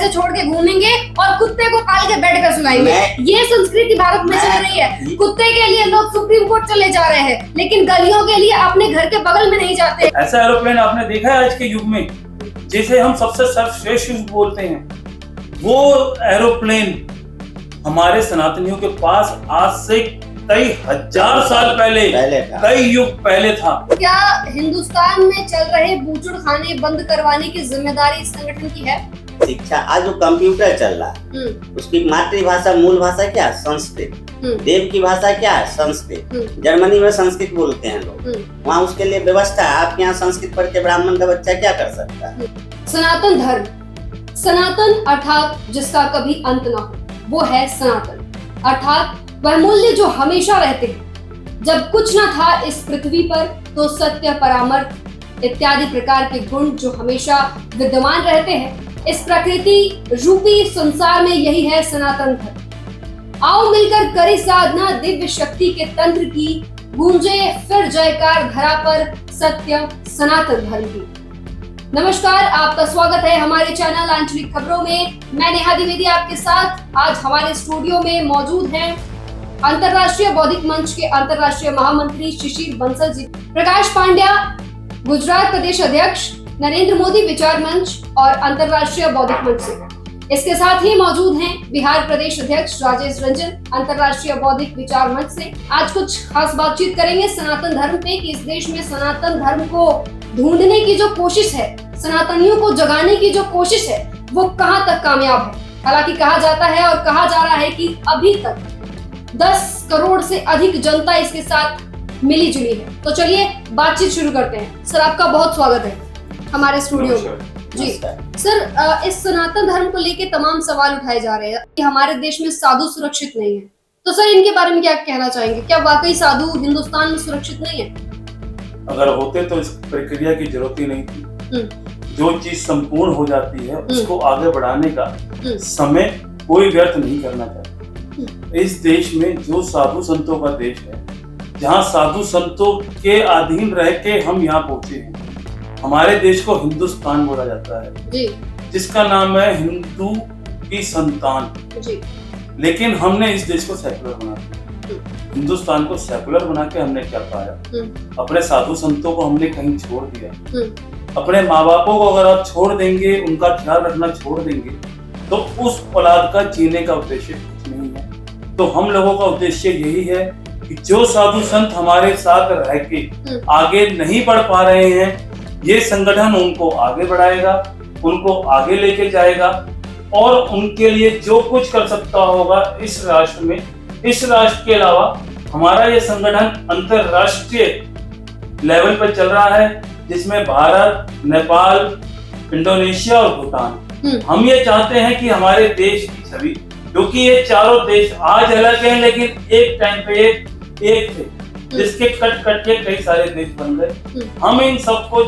पैसे छोड़ के घूमेंगे और कुत्ते को पाल के बेड पे सुलाएंगे। ये संस्कृति भारत में चल रही है। कुत्ते के लिए लोग सुप्रीम कोर्ट चले जा रहे हैं, लेकिन गलियों के लिए अपने घर के बगल में नहीं जाते। ऐसा एरोप्लेन आपने देखा है आज के युग में, जिसे हम सबसे सर्वश्रेष्ठ युग बोलते हैं? वो एरोप्लेन हमारे सनातनियों के पास आज से कई हजार साल पहले कई युग पहले था। क्या हिंदुस्तान में चल रहे बूचड़ खाने बंद करवाने की जिम्मेदारी इस संगठन की है? शिक्षा, आज जो कंप्यूटर चल रहा है उसकी मातृभाषा मूल भाषा क्या है? संस्कृत। देव की भाषा क्या है? संस्कृत। जर्मनी में संस्कृत बोलते हैं लोग, वहाँ उसके लिए व्यवस्था है। आपके यहाँ संस्कृत पढ़ के ब्राह्मण का बच्चा क्या कर सकता है? सनातन धर्म, सनातन अर्थात जिसका कभी अंत ना हो, वो है सनातन। अर्थात वह मूल्य जो हमेशा रहते हैं। जब कुछ न था इस पृथ्वी पर तो सत्य, परामर्श इत्यादि प्रकार के गुण जो हमेशा विद्यमान रहते हैं इस प्रकृति रूपी संसार में, यही है सनातन धर्म। आओ मिलकर करें साधना दिव्य शक्ति के तंत्र की, गूंजे फिर जयकार धरा पर सत्य सनातन धर्म की। नमस्कार, आपका स्वागत है हमारे चैनल आंचलिक खबरों में। मैं नेहा द्विवेदी आपके साथ। आज हमारे स्टूडियो में मौजूद हैं अंतरराष्ट्रीय बौद्धिक मंच के अंतरराष्ट्रीय महामंत्री शिशिर बंसल जी, प्रकाश पांड्या गुजरात प्रदेश अध्यक्ष, नरेंद्र मोदी विचार मंच और अंतरराष्ट्रीय बौद्धिक मंच से। इसके साथ ही मौजूद हैं बिहार प्रदेश अध्यक्ष राजेश रंजन, अंतरराष्ट्रीय बौद्धिक विचार मंच से। आज कुछ खास बातचीत करेंगे सनातन धर्म पे कि इस देश में सनातन धर्म को ढूंढने की जो कोशिश है, सनातनियों को जगाने की जो कोशिश है, वो कहाँ तक कामयाब है। हालांकि कहा जाता है और कहा जा रहा है कि अभी तक 10 करोड़ से अधिक जनता इसके साथ मिली जुली है। तो चलिए बातचीत शुरू करते हैं। सर, आपका बहुत स्वागत है हमारे स्टूडियो में। जी सर, इस सनातन धर्म को लेके तमाम सवाल उठाए जा रहे हैं कि हमारे देश में साधु सुरक्षित नहीं है। तो सर, इनके बारे में क्या कहना चाहेंगे? क्या वाकई साधु हिंदुस्तान में सुरक्षित नहीं है? अगर होते तो इस प्रक्रिया की जरूरत ही नहीं थी। जो चीज संपूर्ण हो जाती है उसको आगे बढ़ाने का समय कोई व्यर्थ नहीं करना चाहिए। इस देश में जो साधु संतों का देश है, जहाँ साधु संतों के अधीन रह के हम यहाँ पहुंचे हैं। हमारे देश को हिंदुस्तान बोला जाता है जी, जिसका नाम है हिंदू की संतान जी। लेकिन हमने इस देश को सेकुलर बना दिया। हिंदुस्तान को सेकुलर बना के हमने क्या पाया? अपने साधु संतों को हमने कहीं छोड़ दिया। अपने माँ बापों को अगर आप छोड़ देंगे, उनका ख्याल रखना छोड़ देंगे, तो उस औलाद का जीने का उद्देश्य कुछ नहीं है। तो हम लोगों का उद्देश्य यही है कि जो साधु संत हमारे साथ रह के आगे नहीं बढ़ पा रहे हैं, ये संगठन उनको आगे बढ़ाएगा, उनको आगे लेके जाएगा और उनके लिए जो कुछ कर सकता होगा इस राष्ट्र में, इस राष्ट्र के अलावा हमारा ये संगठन अंतरराष्ट्रीय लेवल पर चल रहा है, जिसमें भारत, नेपाल, इंडोनेशिया और भूटान। हम ये चाहते हैं कि हमारे देश की छवि, क्योंकि ये चारों देश आज अलग हैं लेकिन एक टाइम पे एक थे, जिसके कट के कई सारे देश बन गए। हम इन सबको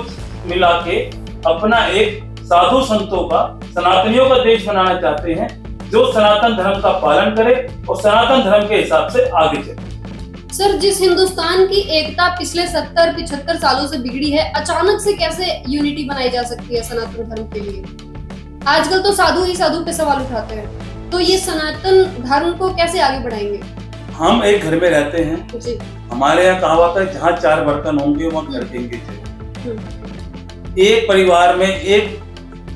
मिला के अपना एक साधु संतों का, सनातनियों का देश बनाना चाहते हैं, जो सनातन धर्म का पालन करे और सनातन धर्म के हिसाब से आगे चले। सर, जिस हिंदुस्तान की एकता पिछले 70-75 सालों से बिगड़ी है, अचानक से कैसे यूनिटी बनाई जा सकती है सनातन धर्म के लिए? आजकल तो साधु ही साधु पे सवाल उठाते हैं, तो ये सनातन धर्म को कैसे आगे बढ़ाएंगे? हम एक घर में रहते हैं जी। हमारे यहाँ कहावत है, जहाँ 4 बर्तन होंगे वहाँ घर देंगे थे। एक परिवार में एक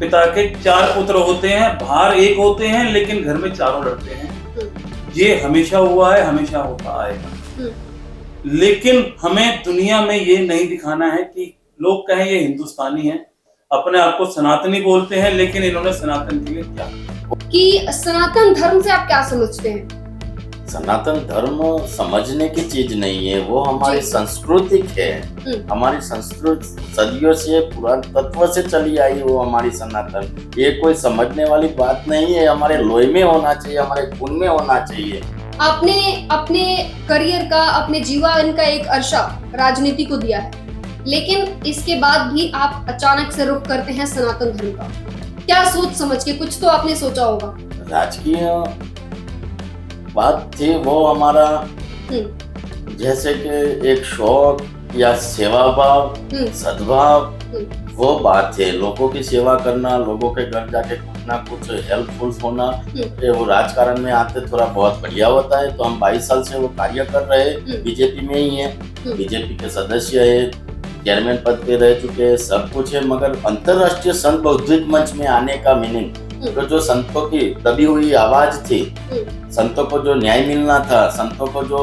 पिता के 4 पुत्र होते हैं, बाहर एक होते हैं लेकिन घर में चारों लड़ते हैं। ये हमेशा हुआ है, हमेशा होता आएगा। लेकिन हमें दुनिया में ये नहीं दिखाना है कि लोग कहें ये हिंदुस्तानी है, अपने आप को सनातनी बोलते हैं, लेकिन इन्होंने सनातन के लिए क्या कि सनातन धर्म से आप क्या समझते हैं? सनातन धर्म समझने की चीज नहीं है, वो हमारी सांस्कृतिक है। हमारी संस्कृति सदियों से पुरान तत्व से चली आई, वो हमारी सनातन। ये कोई समझने वाली बात नहीं है, हमारे लोही में होना चाहिए, हमारे खून में होना चाहिए। आपने अपने करियर का, अपने जीवन का एक अर्शा राजनीति को दिया है, लेकिन इसके बाद भी आप अचानक से रुख करते हैं सनातन धर्म का। क्या सोच समझ के? कुछ तो आपने सोचा होगा। राजकीय बात थी वो हमारा, जैसे कि एक शौक या सेवा भाव, सद्भाव, वो बात है, लोगों की सेवा करना, लोगों के घर जाके कुछ ना कुछ हेल्पफुल होना, ये वो राजकारण में आते थोड़ा बहुत बढ़िया होता है। तो हम 22 साल से वो कार्य कर रहे हैं, बीजेपी में ही है, बीजेपी के सदस्य है, चेयरमैन पद पे रह चुके हैं, सब कुछ है। मगर अंतरराष्ट्रीय संत बौद्धिक मंच में आने का मीनिंग, तो जो संतों की दबी हुई आवाज थी, संतों को जो न्याय मिलना था, संतों को जो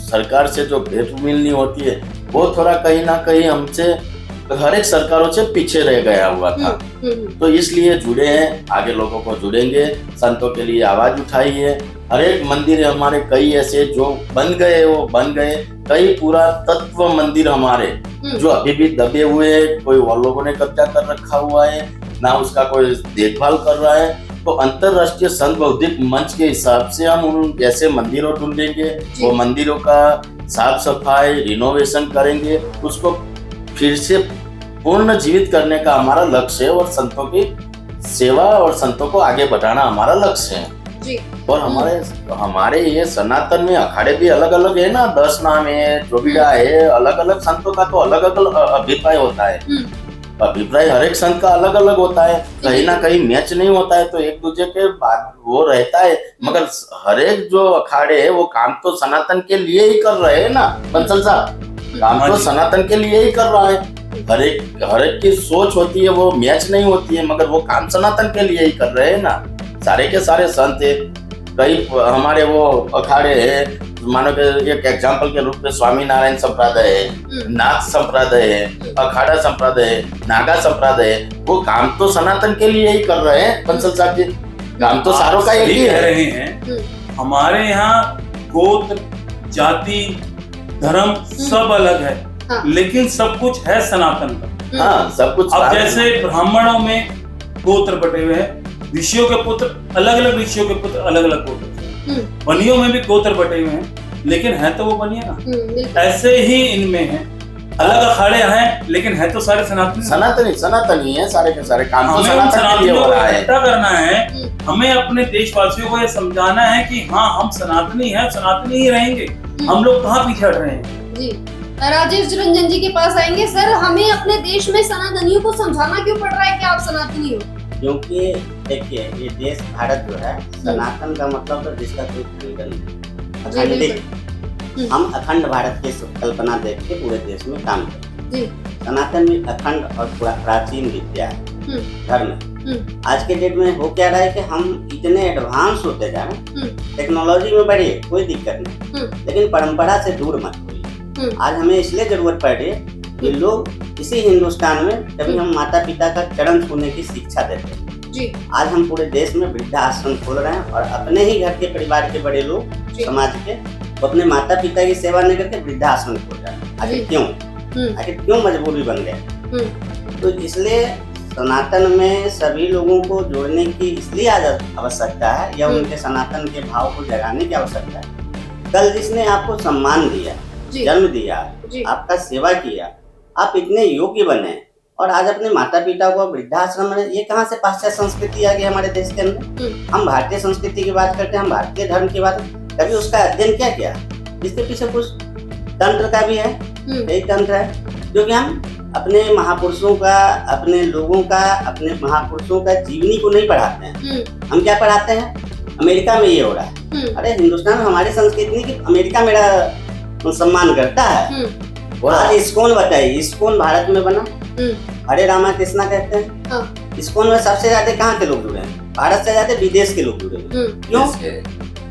सरकार से जो भेंट मिलनी होती है, वो थोड़ा कहीं ना कहीं हमसे हर एक सरकारों से पीछे रह गया हुआ था। तो इसलिए जुड़े हैं, आगे लोगों को जुड़ेंगे, संतों के लिए आवाज उठाई है। हर एक मंदिर हमारे कई ऐसे जो बन गए, वो बन गए। कई पुरातत्व मंदिर हमारे जो अभी भी दबे हुए हैं, कोई और लोगों ने कब्जा कर रखा हुआ है, ना उसका कोई देखभाल कर रहा है। तो अंतरराष्ट्रीय संत बौद्धिक मंच के हिसाब से हम उन जैसे मंदिरों ढूंढेंगे, वो मंदिरों का साफ सफाई रिनोवेशन करेंगे, उसको फिर से पूर्ण जीवित करने का हमारा लक्ष्य है, और संतों की सेवा और संतों को आगे बढ़ाना हमारा लक्ष्य है जी। और हमारे ये सनातन में अखाड़े भी अलग अलग है ना, 10 नाम है, जोगिड़ा है, अलग अलग संतों का तो अलग अलग अभिप्राय होता है। अभिप्राय हर एक संत का अलग अलग होता है, कहीं ना कहीं मैच नहीं होता है, तो एक दूसरे के बाद वो रहता है। मगर हर एक जो अखाड़े है वो काम तो सनातन के लिए ही कर रहे हैं ना बंसल साहब, काम तो सनातन के लिए ही कर रहा है। हर एक की सोच होती है, वो मैच नहीं होती है, मगर वो काम सनातन के लिए ही कर रहे हैं ना। सारे के सारे संत है, कई हमारे वो अखाड़े है, मानो कि एक एग्जाम्पल के रूप में स्वामी नारायण संप्रदाय है, नाथ संप्रदाय है, अखाड़ा संप्रदाय है, नागा संप्रदाय है, वो काम तो सनातन के लिए ही कर रहे हैं। बंसल साहब जी, काम तो सारों का एक ही कह है। रहे हैं हमारे यहाँ गोत्र जाति धर्म सब अलग है, लेकिन सब कुछ है सनातन का। हाँ, सब कुछ। अब जैसे ब्राह्मणों में गोत्र बटे हुए हैं, ऋषियों के पुत्र अलग अलग, ऋषियों के पुत्र अलग अलग गोत्र, बनियों में भी गोत्र बटे हुए हैं, लेकिन है तो वो बनिया ना। ऐसे ही इनमें है, अलग अखाड़े हैं, लेकिन है तो सारे सनातनी है, सारे के सारे काम तो हमें सनातन के लिए हो रहा है। इकट्ठा करना है, हमें अपने देशवासियों को ये समझाना है कि हाँ हम सनातनी हैं, सनातनी ही रहेंगे, हम लोग कहाँ पीछे हट रहे हैं जी। राजेश रंजन जी के पास आएंगे। सर, हमें अपने देश में सनातनियों को समझाना क्यों पड़ रहा है कि आप सनातनी हो? क्योंकि देखिए, ये देश भारत जो है, सनातन का मतलब तो जिसका कोई खंडन नहीं, अखंडित। हम अखंड भारत की कल्पना देख के पूरे देश में काम करते हैं। सनातन में अखंड और प्राचीन विद्या है, धर्म। आज के डेट में हो क्या रहा है कि हम इतने एडवांस होते जा रहे हैं, टेक्नोलॉजी में बढ़े कोई दिक्कत नहीं, लेकिन परंपरा से दूर मत होइए। आज हमें इसलिए जरूरत पड़ रही है कि लोग इसी हिंदुस्तान में कभी हम माता पिता का चरण छूने की शिक्षा देते हैं जी। आज हम पूरे देश में वृद्धाश्रम खोल रहे हैं, और अपने ही घर के परिवार के बड़े लोग समाज के वो अपने माता पिता की सेवा नहीं करके वृद्धाश्रम खोल रहे हैं। आखिर क्यों मजबूरी बन गए? तो इसलिए सनातन में सभी लोगों को जोड़ने की इसलिए आज आवश्यकता है, या उनके सनातन के भाव को जगाने की आवश्यकता है। कल जिसने आपको सम्मान दिया, जन्म दिया, आपका सेवा किया, आप इतने योग्य बने, और आज अपने माता पिता को वृद्धाश्रम में, ये कहाँ से पाश्चात्य संस्कृति आ गई हमारे देश के अंदर? हम भारतीय संस्कृति की बात करते हैं, हम भारतीय धर्म की बात, कभी उसका अध्ययन क्या किया? इसके पीछे कुछ तंत्र का भी है, कई तंत्र है, जो कि हम अपने महापुरुषों का, अपने लोगों का, अपने महापुरुषों का जीवनी को नहीं पढ़ाते हैं। हम क्या पढ़ाते हैं? अमेरिका में ये हो रहा है। अरे हिंदुस्तान में हमारी संस्कृति नहीं कि अमेरिका मेरा सम्मान करता है। आज इस्कॉन बताइए, इस्कॉन भारत में बना, हरे रामा कृष्णा कहते हैं। इस्कॉन में सबसे ज्यादा कहाँ के लोग जुड़े हैं? भारत से ज्यादा विदेश के लोग जुड़े हैं। क्यों?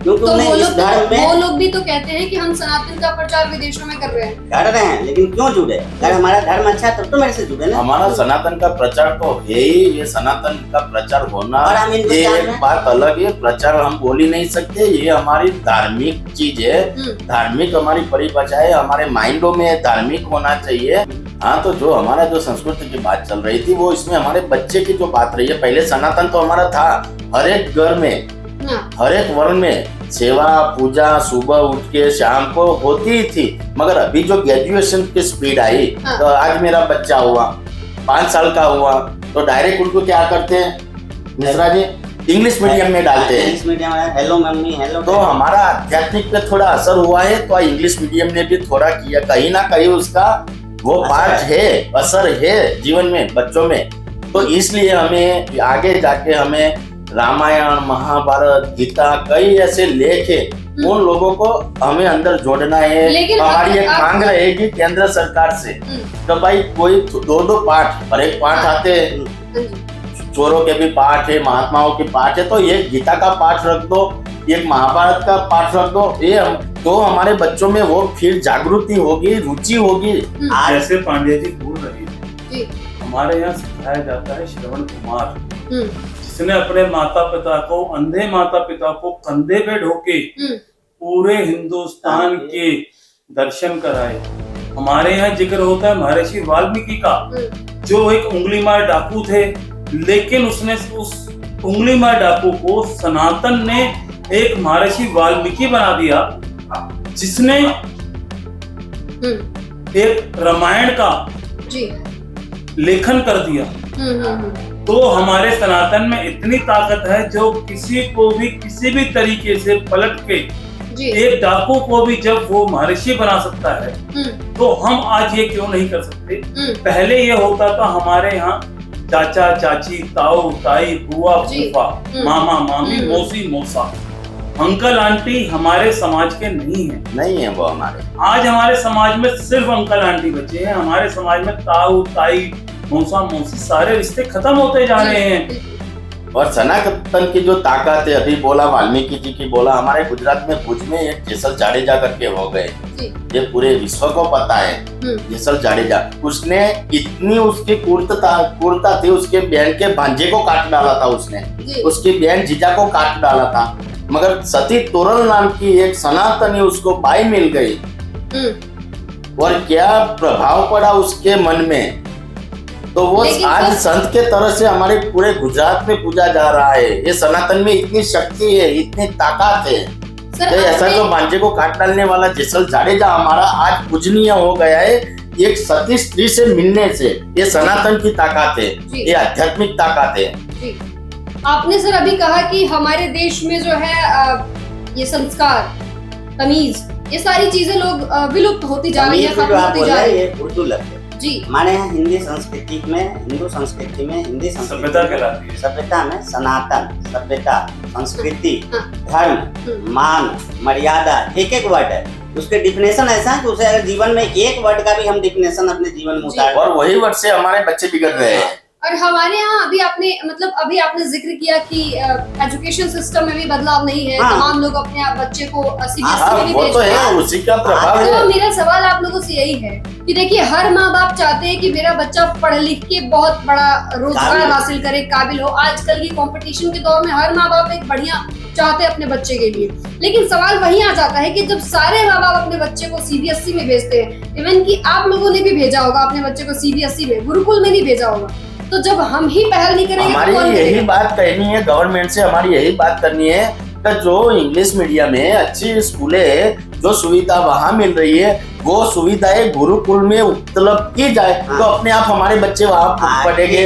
क्योंकि तो वो लोग भी तो कहते हैं कि हम सनातन का प्रचार विदेशों में कर रहे हैं, लेकिन क्यों जुड़े? अगर हमारा धर्म अच्छा है तब तो मेरे से जुड़े ना। हमारा सनातन का प्रचार तो है ही, ये सनातन का प्रचार होना ये एक बात अलग है। प्रचार हम बोल ही नहीं सकते, ये हमारी धार्मिक चीज है, धार्मिक हमारी परिभाषा है, हमारे माइंडों में धार्मिक होना चाहिए। हाँ, तो जो हमारा जो संस्कृति की बात चल रही थी, वो इसमें हमारे बच्चे की जो बात रही है, पहले सनातन तो हमारा था, हर एक घर में, हर एक वर्ण में सेवा पूजा सुबह उठ के शाम को होती ही थी। मगर अभी जो ग्रेजुएशन की स्पीड आई, तो आज मेरा बच्चा हुआ 5 साल का हुआ, तो डायरेक्ट उनको क्या करते हैं मिश्रा जी, इंग्लिश मीडियम में डालते हैं। इंग्लिश मीडियम में हेलो मम्मी हेलो। तो हमारा आध्यात्मिक पे थोड़ा असर हुआ है, तो इंग्लिश मीडियम ने भी थोड़ा किया, कहीं ना कहीं उसका वो पाठ है, असर है जीवन में बच्चों में। तो इसलिए हमें आगे जाके हमें रामायण, महाभारत, गीता, कई ऐसे लेख है, उन लोगों को हमें अंदर जोड़ना है। लेकिन हमारी एक मांग रहेगी केंद्र सरकार से, तो भाई कोई 2-2 पाठ, और एक पाठ आते हैं, चोरों के भी पाठ है, महात्माओं के पाठ है, तो ये गीता का पाठ रख दो, एक महाभारत का पाठ रख दो, ये तो हमारे बच्चों में वो फिर जागृति होगी, रुचि होगी। जैसे पांड्या जी बोल रही है, हमारे यहाँ सिखाया जाता है श्रवण कुमार, जिसने अपने माता पिता को, अंधे माता पिता को कंधे पे ढोके पूरे हिंदुस्तान के दर्शन कराए। हमारे यहाँ जिक्र होता है महर्षि वाल्मीकि का, जो एक उंगली मार डाकू थे, लेकिन उसने उस उंगली मार डाकू को सनातन ने एक महर्षि वाल्मीकि बना दिया, जिसने एक रामायण का लेखन कर दिया। तो हमारे सनातन में इतनी ताकत है, जो किसी को भी किसी भी तरीके से पलट के एक डाकू को भी जब वो महर्षि बना सकता है, तो हम आज ये क्यों नहीं कर सकते। पहले ये होता था हमारे यहाँ चाचा चाची, ताऊ ताई, बुआ फूफा, मामा मामी, मौसी मौसा, अंकल आंटी हमारे समाज के नहीं है वो हमारे। आज हमारे समाज में सिर्फ अंकल आंटी बचे हैं। हमारे समाज में ताऊ ताई, मौसा मौसी, सारे रिश्ते खत्म होते जा रहे हैं। और सनातन की जो ताकत है, अभी बोला वाल्मीकि जी की बोला, हमारे गुजरात में भुज में एक जेसल जाडेजा करके हो गए, ये पूरे विश्व को पता है। जेसल जाडेजा, उसने इतनी उसकी क्रूरता थी, उसके बहन के भांजे को काट डाला था उसने, उसकी बहन जीजा को काट डाला था, मगर सती तोरल नाम की एक सनातनी उसको बाई मिल गई, और क्या प्रभाव पड़ा उसके मन में। तो वो आज संत के तरह से हमारे पूरे गुजरात में पूजा जा रहा है। ये सनातन में इतनी शक्ति है, इतनी ताकत है। तो ऐसा जो भांजे को काट डालने वाला जेसल जाडेजा हमारा आज पूजनीय हो गया है, एक सती स्त्री से मिलने से। ये सनातन की ताकत है, ये आध्यात्मिक ताकत है। आपने सर अभी कहा कि हमारे देश में जो है ये संस्कार, तमीज, ये सारी चीजें लोग विलुप्त होती जा रही है, खत्म होती जा रही है। उर्दू लफ्ज जी हमारे यहाँ हिंदी संस्कृति में, हिंदू संस्कृति में, हिंदी सभ्यता कहलाती है। सभ्यता में सनातन, सभ्यता, संस्कृति, धर्म, मान, मर्यादा, एक वर्ड है। उसके डिफिनेशन ऐसा है कि उसे अगर जीवन में एक वर्ड का भी हम डिफिनेशन अपने जीवन में उतार, और वही वर्ड से हमारे बच्चे बिगड़ रहे हैं। और हमारे यहाँ अभी आपने जिक्र किया कि एजुकेशन सिस्टम में भी बदलाव नहीं है। तमाम लोग अपने बच्चे को सीबीएसई में भी भेजते हैं, उसी का प्रभाव है। तो मेरा सवाल आप लोगों से यही है कि देखिए, हर माँ बाप चाहते हैं कि मेरा बच्चा पढ़ लिख के बहुत बड़ा रोजगार हासिल करे, काबिल हो। आजकल की कंपटीशन के दौर में हर माँ बाप एक बढ़िया चाहते हैं अपने बच्चे के लिए। लेकिन सवाल वही आ जाता है कि जब सारे माँ बाप अपने बच्चे को सीबीएसई में भेजते हैं, इवन कि आप लोगों ने भी भेजा होगा अपने बच्चे को सीबीएसई में, गुरुकुल में नहीं भेजा होगा, तो जब हम ही पहल नहीं करेंगे, हमारी यही बात कहनी है गवर्नमेंट से, हमारी यही बात करनी है कि जो इंग्लिश मीडियम में अच्छी स्कूलें, जो सुविधा वहाँ मिल रही है, वो सुविधाएं गुरुकुल में उपलब्ध की जाए। तो अपने आप हमारे बच्चे वहाँ पढ़ेंगे,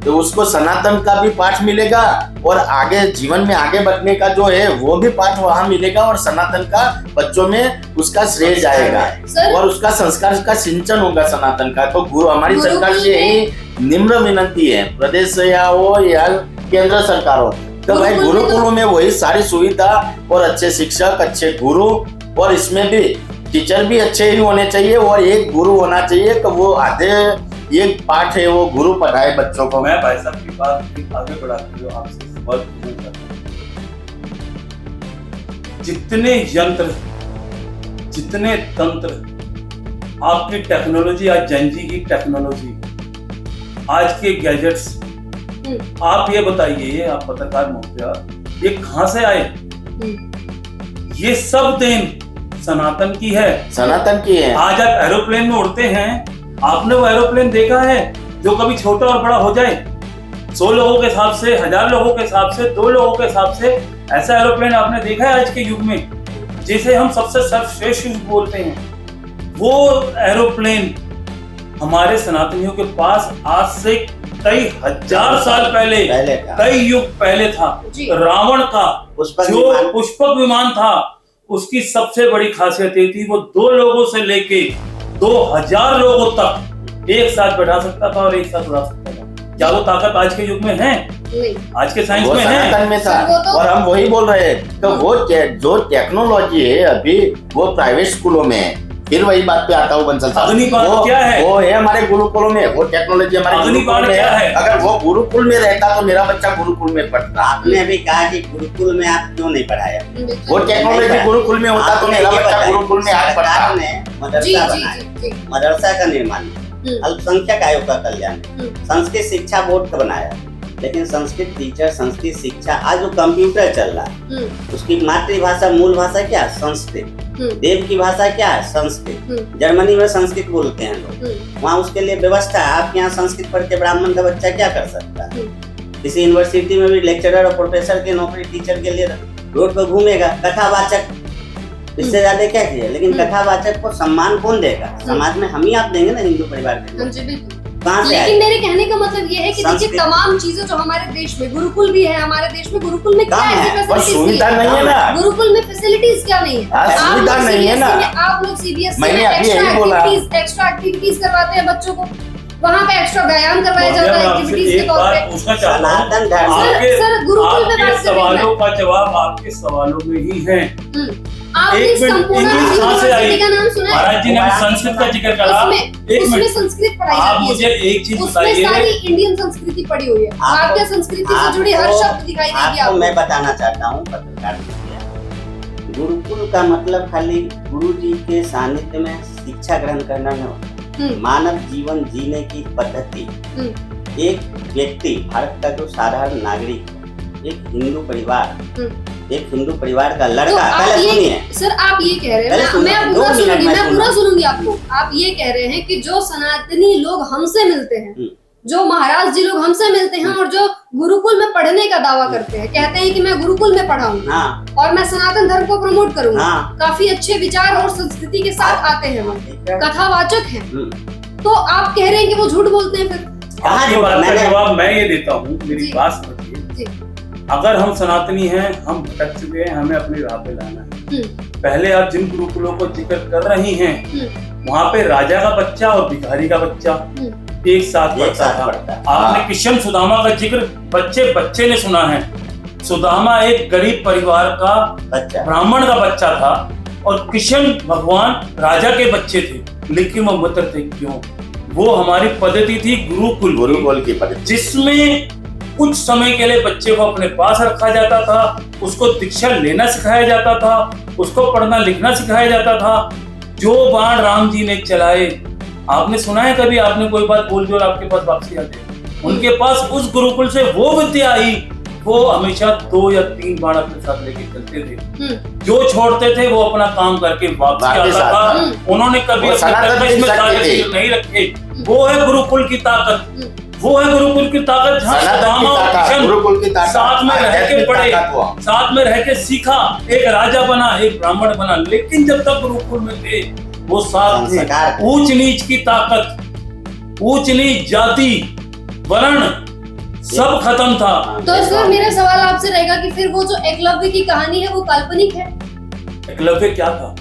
तो उसको सनातन का भी पाठ मिलेगा, और आगे जीवन में आगे बढ़ने का जो है वो भी पाठ वहाँ मिलेगा, और सनातन का बच्चों में उसका श्रेय जाएगा, और उसका संस्कार का सिंचन होगा सनातन का। तो गुरु हमारी सरकार से यही निम्र विनती है, प्रदेश से या हो या केंद्र सरकार हो, तो भाई गुरुकुलों में वही सारी सुविधा और अच्छे शिक्षक, अच्छे गुरु, और इसमें भी टीचर भी अच्छे ही होने चाहिए, और एक गुरु होना चाहिए कि वो आधे एक पाठ है वो गुरु पढ़ाए बच्चों को। मैं भाई साहब की बात आगे बढ़ाते हुए आपसे सवाल पूछना चाहता हूं, जितने यंत्र, जितने तंत्र, आपकी टेक्नोलॉजी, आज जनजी की टेक्नोलॉजी, आज के गैजेट्स, आप ये बताइए, आप पत्रकार महोदय, ये कहां से आए? ये सब देन सनातन की है, सनातन की है। आज आप एरोप्लेन में उड़ते हैं, आपने वो एरोप्लेन देखा है जो कभी छोटा और बड़ा हो जाए? 100 लोगों के हिसाब से, 1000 लोगों के हिसाब से, 2 लोगों के हिसाब से, ऐसा एरोप्लेन आपने देखा है आज के युग में, जिसे हम सबसे सर्वश्रेष्ठ युग बोलते हैं? वो एरोप्लेन हमारे सनातनियों के पास आज से कई हजार साल पहले कई युग पहले था। रावण का जो पुष्पक विमान था, उसकी सबसे बड़ी खासियत ये थी, वो 2 लोगों से लेके 2000 लोगों तक एक साथ बैठा सकता था और एक साथ उड़ा सकता था। क्या वो ताकत आज के युग में है? नहीं। आज के साइंस वो में है? सनातन में था। सर, वो तो- और हम वही बोल रहे हैं तो वो जो टेक्नोलॉजी है अभी वो प्राइवेट स्कूलों में है। फिर वही बात पे आता हूँ बंसल साहब, अग्निबाण वो क्या है? वो है हमारे गुरुकुलों में, वो टेक्नोलॉजी हमारे अग्निबाण गुरुकुल में क्या है? अगर वो गुरुकुल में रहता तो मेरा बच्चा गुरुकुल में पढ़ता। आपने अभी कहा कि गुरुकुल में आप क्यों नहीं पढ़ाया? वो टेक्नोलॉजी गुरुकुल में होता तो मेरा बच्चा गुरुकुल में आज पढ़ता। सरकार ने जी मदरसा जी बनाया, जी जी। मदरसा का निर्माण, अल्पसंख्यक आयोग का कल्याण, संस्कृत शिक्षा बोर्ड का बनाया। लेकिन संस्कृत टीचर, संस्कृत शिक्षा, आज जो कंप्यूटर चल रहा है उसकी मातृभाषा मूल भाषा क्या है? संस्कृत। देव की भाषा क्या है? संस्कृत। जर्मनी में संस्कृत बोलते हैं लोग, वहाँ उसके लिए व्यवस्था है। आप यहाँ संस्कृत पढ़ के ब्राह्मण का बच्चा क्या कर सकता है? किसी यूनिवर्सिटी में भी लेक्चरर और प्रोफेसर की नौकरी टीचर के लिए रोड पर घूमेगा, कथावाचक, इससे ज्यादा क्या चाहिए? लेकिन कथावाचक को सम्मान कौन देगा? समाज में हम ही आप देंगे ना, हिंदू परिवार के लोग। कहाँ से लेकिन आए? मेरे कहने का मतलब ये है कि देखिए संस्कृत- तमाम चीजें जो हमारे देश में, गुरुकुल भी है हमारे देश में, गुरुकुल में क्या कहाँ ऐसी है? पर फैसिलिटीज सुविधा नहीं है ना। गुरुकुल में फैसिलिटीज क्या नहीं है? हाँ, आप सुविधा लोग नहीं है ना। CBSE में, आप लोग सीबीएसई मैंने में अभी यही बोला। एक्स्ट्रा एक्टिविटीज करवाते हैं बच्चों को, वहाँ पे एक्स्ट्रा व्यायाम करवाया महोदय, जाता मैं है आपसे एक्टिविटीज के एक तौर बात पे। पूछना चाहता हूँ। सनातन धर्म सर, गुरुकुल में आपके बात कर रही हूँ सवालों का जवाब आपके सवालों में ही है। आपने एक मिनट, संपूर्ण इंग्लिश कहाँ से आई? यूनिवर्सिटी का नाम सुना है? महाराज जी ने भी संस्कृत का जिक्र करा। एक उसमें मिनट, संस्कृत पढ़ाई आप जाती है। मुझे एक चीज उसमें बताइए। सारी इंडियन संस्कृति पड़ी हुई है। आपके संस्कृति से जुड़ी हर शब्द दिखाई देगी आपको आपको। मैं बताना चाहता हूँ पत्रकार मित्र, गुरुकुल का मतलब खाली गुरु जी के सानिध्य में शिक्षा ग्रहण करना नहीं होता। मानव जीवन जीने की पद्धति, एक व्यक्ति, भारत का जो साधारण नागरिक, एक हिंदू परिवार, एक हिंदू परिवार का तो लड़का, आप पहले ये सुनिए, सर, आप ये कह रहे पहले हैं, सुनिए, मैं 2 पूरा मिनट सुनूंगी, में मैं पूरा सुनूंगा। सुनूंगी आपको। आप ये कह रहे हैं कि जो सनातनी लोग हमसे मिलते हैं, जो महाराज जी लोग हमसे मिलते हैं और जो गुरुकुल में पढ़ने का दावा करते हैं, कहते हैं कि मैं गुरुकुल में पढ़ा हूँ हाँ और मैं सनातन धर्म को प्रमोट करूंगा, हाँ। काफी अच्छे विचार और संस्कृति के साथ आते हैं, वो ठीक है। कथावाचक हैं, तो आप कह रहे हैं कि वो झूठ बोलते हैं फिर? कहाँ आपकी जो बात का मैंने- जवाब मैं ये देता हूँ, मेरी जी। बात समझिए। अगर हम सनातनी हैं, हम भटक चुके हैं, हमें अपनी राह पे लाना है। पहले आप जिन गुरुकुलों को जिक्र कर रही हैं, वहाँ पे राजा का बच्चा और भिखारी का बच्चा एक साथ एक साथ पढ़ता पढ़ता था। आपने किशन सुदामा का जिक्र बच्चे ने सुना है। सुदामा एक गरीब परिवार का बच्चा, ब्राह्मण का बच्चा था और किशन भगवान राजा के बच्चे थे, लेकिन वो मित्र थे। क्यों? वो हमारी पद्धति थी गुरुकुल की पद्धति, जिसमें कुछ समय के लिए बच्चे को अपने पास रखा जाता था, उसको दीक्षा लेना सिखाया जाता था, उसको पढ़ना लिखना सिखाया जाता था। जो बाण राम जी ने चलाए, आपने सुना है कभी आपने कोई बात बोल दी और आपके पास वापसी आती? उनके पास उस गुरुकुल से वो विद्या आई, वो हमेशा 2 या 3 बाण अपने साथ लेके चलते थे। जो छोड़ते थे वो अपना काम करके वापसी आता था। उन्होंने कभी अपने पैकेज में कागज नहीं रखे। वो है गुरुकुल की ताकत, वो है गुरुकुल की ताकत, जहाँ सुदामा और किशन साथ में रह के पढ़े, साथ में रह के सीखा, एक राजा बना, एक ब्राह्मण बना। लेकिन जब तक गुरुकुल में थे, वो साथ थे। ऊंच नीच की ताकत, ऊंच नीच, जाति, वर्ण सब खत्म था। तो सर, मेरा सवाल आपसे रहेगा कि फिर वो जो एकलव्य की कहानी है वो काल्पनिक है? एकलव्य क्या था?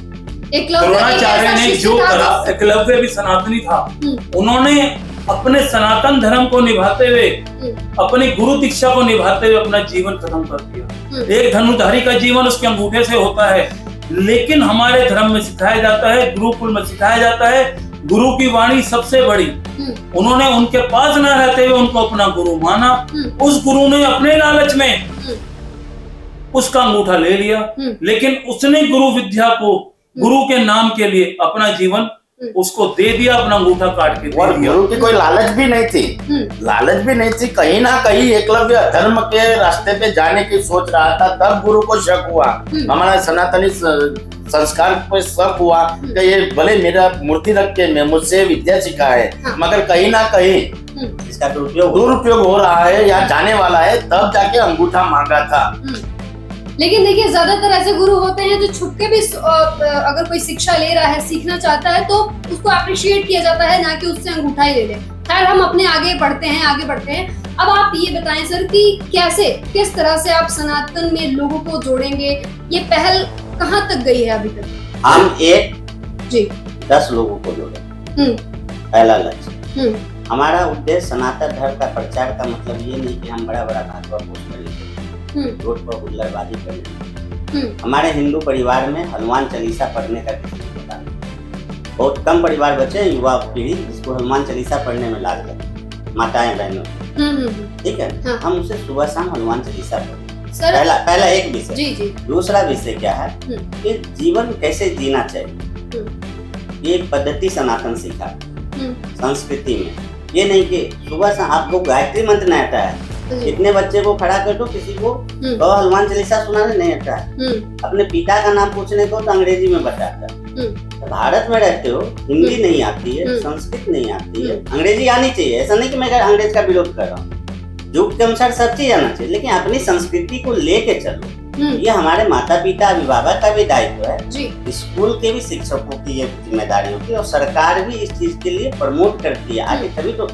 एकलव्य द्रोणाचार्य ने जो करा, एकलव्य भी सनातनी था। उन्होंने अपने सनातन धर्म को निभाते हुए, अपनी गुरु दीक्षा को निभाते हुए अपना जीवन खत्म कर दिया। एक धनुधारी का जीवन उसके अंगूठे से होता है, लेकिन हमारे धर्म में सिखाया जाता है, गुरुकुल में सिखाया जाता है, गुरु की वाणी सबसे बड़ी। उन्होंने उनके पास न रहते हुए उनको अपना गुरु माना। उस गुरु ने अपने लालच में उसका अंगूठा ले लिया, लेकिन उसने गुरु विद्या को गुरु के नाम के लिए अपना जीवन उसको दे दिया, अपना अंगूठा काट के और दे दिया। गुरु की कोई लालच भी नहीं थी, लालच भी नहीं थी। कहीं ना कहीं एकलव्य अधर्म के रास्ते पे जाने की सोच रहा था, तब गुरु को शक हुआ, हमारा सनातनी संस्कार पे शक हुआ कि ये भले मेरा मूर्ति रख के मैं मुझसे विद्या सीखा है, मगर कहीं ना कहीं इसका दुरुपयोग हो रहा है या जाने वाला है, तब जाके अंगूठा मांगा था। लेकिन देखिए, ज्यादातर ऐसे गुरु होते हैं जो छुप के भी अगर कोई शिक्षा ले रहा है, सीखना चाहता है, तो उसको अप्रिशिएट किया जाता है, ना कि उससे अंगूठा ही ले ले। खैर, हम अपने आगे बढ़ते हैं। अब आप ये बताएं सर कि कैसे, किस तरह से आप सनातन में लोगों को जोड़ेंगे? ये पहल कहाँ तक गई है अभी तक? हम एक जी 10 लोगों को जोड़े। पहला लक्ष्य। हमारा उद्देश्य सनातन धर्म का प्रचार का मतलब ये नहीं कि हम बड़ा बड़ा भाषा पोस्ट करेंगे, रोड पर हुल्लड़बाजी करेंगे। हमारे हिंदू परिवार में हनुमान चालीसा पढ़ने का किसी को पता नहीं। बहुत कम परिवार बचे हैं, युवा पीढ़ी जिसको हनुमान चालीसा पढ़ने में लाज लगती, माताएं बहनों, ठीक है। हाँ। हम उसे सुबह शाम हनुमान चालीसा पढ़ें। पहला एक विषय। दूसरा विषय क्या है कि जीवन कैसे जीना चाहिए, ये एक पद्धति सनातन सिखा संस्कृति में। ये नहीं कि सुबह से आपको गायत्री मंत्र नहीं आता है, इतने बच्चे को खड़ा कर दो, किसी को तो हनुमान चालीसा सुनाने नहीं आता है, अपने पिता का नाम पूछने को तो अंग्रेजी में बताता है। तो भारत में रहते हो, हिंदी नहीं आती है, संस्कृत नहीं आती है, अंग्रेजी आनी चाहिए। ऐसा नहीं कि मैं अंग्रेज का विरोध कर रहा हूँ, युग के अनुसार सब चीज आना चाहिए, लेकिन अपनी संस्कृति को लेके चलो। ये हमारे माता पिता अभिभावक का भी दायित्व है, स्कूल के भी शिक्षकों की ये जिम्मेदारी होती है, और सरकार भी इस चीज के लिए प्रमोट करती है आगे। तभी तो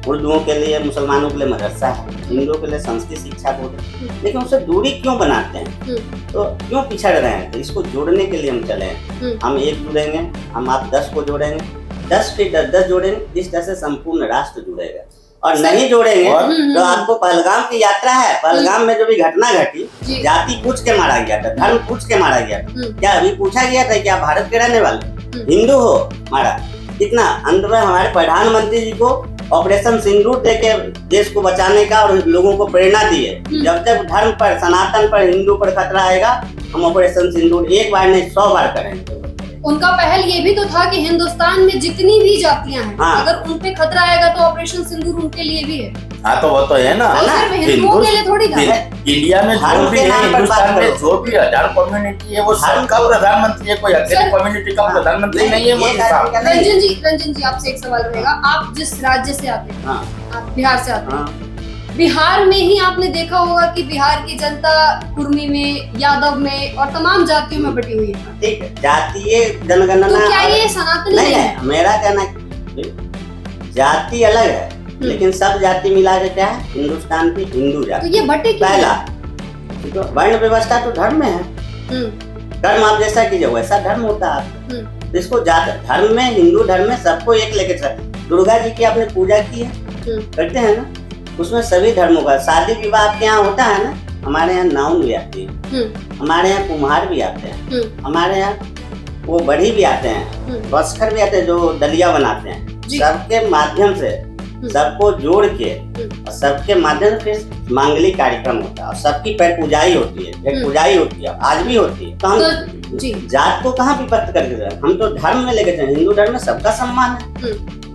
उर्दुओं के लिए, मुसलमानों के लिए मदरसा है, हिंदुओं के लिए संस्कृत शिक्षा बोर्ड है, लेकिन उससे दूरी क्यों बनाते हैं, तो क्यों पिछड़ रहे हैं? तो इसको जोड़ने के लिए हम चले हैं। हम एक जुड़ेंगे, हम आप 10 को जोड़ेंगे, 10 फिर 10 जोड़ेंगे, जिस तरह से संपूर्ण राष्ट्र जुड़ेगा। और नहीं जोड़ेंगे तो आपको पहलगाम की यात्रा है, पहलगाम में जो भी घटना घटी, जाति पूछ के मारा गया था, धर्म पूछ के मारा गया था। क्या अभी पूछा गया था कि आप भारत के रहने वाले हिंदू हो? मारा कितना। अंत में हमारे प्रधानमंत्री जी को ऑपरेशन सिंदूर देके देश को बचाने का और लोगों को प्रेरणा दिए। जब तक धर्म पर, सनातन पर, हिंदू पर खतरा आएगा, हम ऑपरेशन सिंदूर एक बार नहीं 100 बार करेंगे। उनका पहल ये भी तो था कि हिंदुस्तान में जितनी भी जातियां हैं, अगर उन पे खतरा आएगा तो ऑपरेशन सिंदूर उनके लिए भी है। हाँ तो वो तो है ना, सिर्फ हिंदुओं के लिए थोड़ी था। इंडिया में जो भी है, हिंदुस्तान में जो भी 1000 कम्युनिटी है, वो सबका प्रधानमंत्री है, कोई अकेले कम्युनिटी का प्रधानमंत्री नहीं है मोदी साहब। रंजन जी आपसे एक सवाल रहेगा, आप जिस राज्य से आते हैं, आप बिहार से आते हैं, बिहार में ही आपने देखा होगा कि बिहार की जनता कुर्मी में, यादव में और तमाम जातियों में बटी हुई है। ठीक है, जातीय जनगणना तो क्या ये सनातन नहीं है? मेरा कहना जाति अलग है, लेकिन सब जाति मिला के क्या है हिंदुस्तान की हिंदू जाति। तो ये बटे पहला तो वर्ण व्यवस्था तो धर्म में है, धर्म आप जैसा कीजिए वैसा धर्म होता है। इसको धर्म में, हिंदू धर्म में सबको एक लेके चलते। दुर्गा जी की आपने पूजा की है, करते हैं ना, उसमें सभी धर्मों का शादी विवाह आपके यहाँ होता है ना। हमारे यहाँ नाउन भी आती है, हमारे यहाँ कुम्हार भी आते हैं, हमारे यहाँ वो बढ़ी भी आते हैं, बस्कर भी आते हैं जो दलिया बनाते हैं। सबके माध्यम से सबको जोड़ के और सबके माध्यम से फिर मांगलिक कार्यक्रम होता है और सबकी पैर पूजाई होती है, एक पूजाई होती है, आज भी होती है। तो हम जात को कहाँ विभक्त करके जाए, हम तो धर्म में लेके जाए। हिंदू धर्म में सबका सम्मान है,